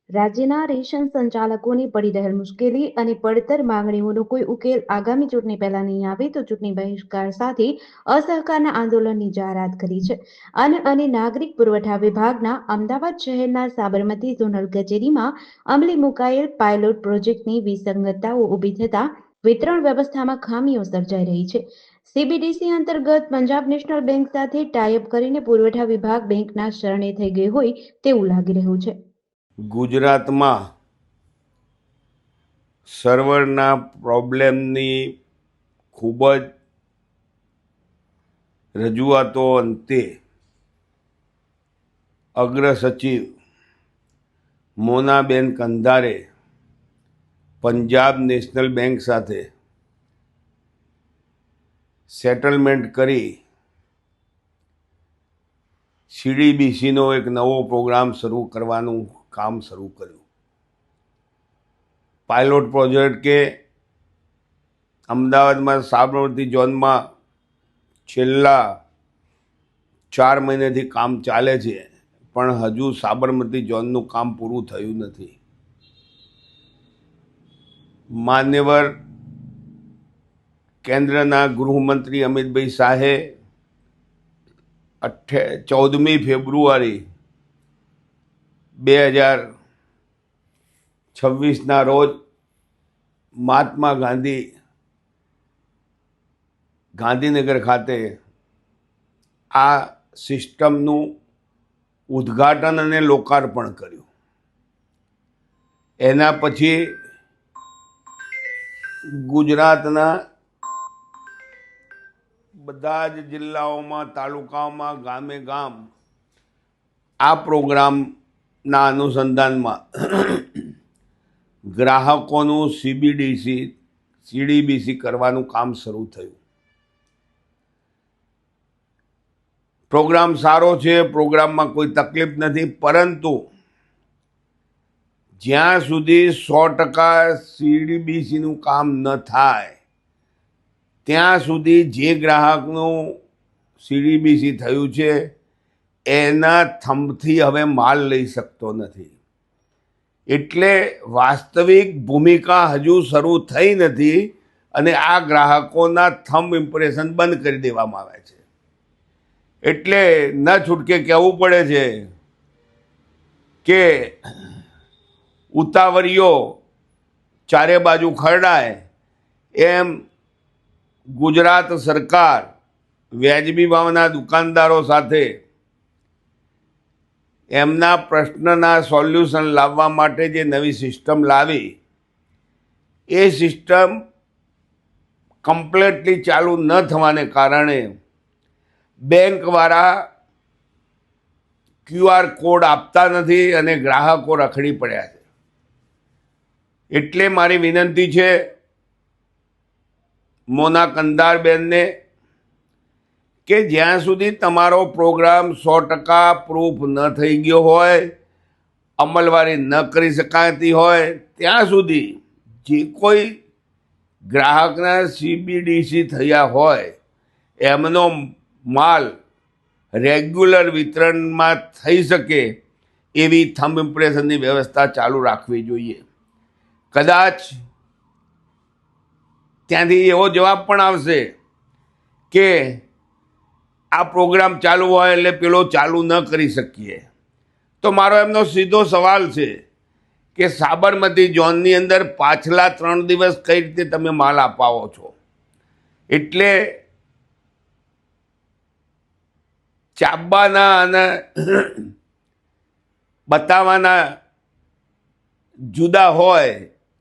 રાજ્યના રેશન સંચાલકોની પડી રહેલ મુશ્કેલી અને પડતર માંગણીઓનો કોઈ ઉકેલ આગામી ચૂંટણી પહેલા નહીં આવે તો ચૂંટણી બહિષ્કાર સાથે અસહકારના આંદોલનની જાહેરાત કરી છે. અન્ન અને નાગરિક પુરવઠા વિભાગના અમદાવાદ શહેરના સાબરમતી ઝોનલ કચેરીમાં અમલી મુકાયેલ પાયલોટ પ્રોજેક્ટની વિસંગતતાઓ ઊભી થતા વિતરણ વ્યવસ્થામાં ખામીઓ સર્જાઈ રહી છે. સીબીડીસી અંતર્ગત પંજાબ નેશનલ બેંક સાથે ટાઈઅપ કરીને પુરવઠા વિભાગ બેંકના શરણે થઈ ગઈ હોય તેવું લાગી રહ્યું છે. ગુજરાતમાં સર્વરના પ્રોબ્લેમની ખૂબ જ રજૂઆતો અંતે અગ્ર સચિવ મોનાબેન કંધારે પંજાબ નેશનલ બેંક સાથે સેટલમેન્ટ કરી સીડીબીસીનો એક નવો પ્રોગ્રામ શરૂ કરવાનું કામ શરૂ કર્યું. પાયલોટ પ્રોજેક્ટ કે અમદાવાદમાં સાબરમતી ઝોનમાં છેલ્લા 4 મહિનાથી કામ ચાલે છે, પણ હજુ સાબરમતી ઝોનનું કામ પૂરું થયું નથી. માન્યવર કેન્દ્રના ગૃહમંત્રી અમિતભાઈ શાહે 14મી ફેબ્રુઆરી 2026ના રોજ મહાત્મા ગાંધીનગર ખાતે આ સિસ્ટમનું ઉદ્ઘાટન અને લોકાર્પણ કર્યું. એના પછી ગુજરાતના બધા જ જિલ્લાઓમાં, તાલુકાઓમાં, ગામે ગામ આ પ્રોગ્રામના અનુસંધાનમાં ગ્રાહકોનું સીડીબીસી કરવાનું કામ શરૂ થયું. પ્રોગ્રામ સારો છે, પ્રોગ્રામમાં કોઈ તકલીફ નથી, પરંતુ જ્યાં સુધી 100% સીડીબીસીનું કામ ન થાય ત્યાં સુધી જે ગ્રાહકનું સીડીબીસી થયું છે એના થંભથી હવે માલ લઈ શકતો નથી. એટલે વાસ્તવિક ભૂમિકા હજુ શરૂ થઈ નથી અને આ ગ્રાહકોના થંબ ઇમ્પ્રેશન બંધ કરી દેવામાં આવે છે. એટલે ન છૂટકે કહેવું પડે છે કે ઉતાવળીઓ ચારે બાજુ ખરડાય એમ ગુજરાત સરકાર વ્યાજબી ભાવના દુકાનદારો સાથે એમના પ્રશ્નના સોલ્યુશન લાવવા માટે જે નવી સિસ્ટમ લાવી એ સિસ્ટમ કમ્પ્લીટલી ચાલુ ન થવાને કારણે બેંકવાળા QR કોડ આપતા નથી અને ગ્રાહકો રખડી પડ્યા છે. એટલે મારી વિનંતી છે મોના કંધારબેનને કે જ્યાં સુધી તમારો પ્રોગ્રામ 100% પ્રૂફ ન થઈ ગયો હોય, અમલવારી ન કરી શકાતી હોય, ત્યાં સુધી જે કોઈ ગ્રાહકના સીબીડીસી થયા હોય એમનો માલ રેગ્યુલર વિતરણમાં થઈ શકે એવી થંબ ઇમ્પ્રેશનની વ્યવસ્થા ચાલુ રાખવી જોઈએ. કદાચ ત્યાંથી એવો જવાબ પણ આવશે કે આ પ્રોગ્રામ ચાલુ હોય એટલે પેલો ચાલુ ન કરી શકીએ. તો મારો એમનો સીધો સવાલ છે કે સાબરમતી ઝોનની અંદર પાછલા 3 દિવસ કઈ રીતે તમે માલ અપાવો છો? એટલે ચાબવાના અને બતાવવાના જુદા હોય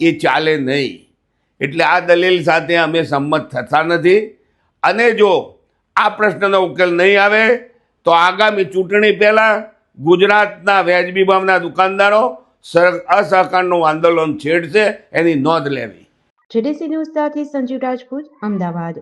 એ ચાલે નહીં. એટલે આ દલીલ સાથે અમે સંમત થતા નથી. અને જો આ પ્રશ્નનો ઉકેલ નહીં આવે તો આગામી ચૂંટણી પહેલા ગુજરાતના વ્યાજબી ભાવના દુકાનદારો અસહકારનું આંદોલન છેડશે, એની નોંધ લેવી. જેડીસી ન્યૂઝ સાથે સંજીવ રાજપૂત, અમદાવાદ.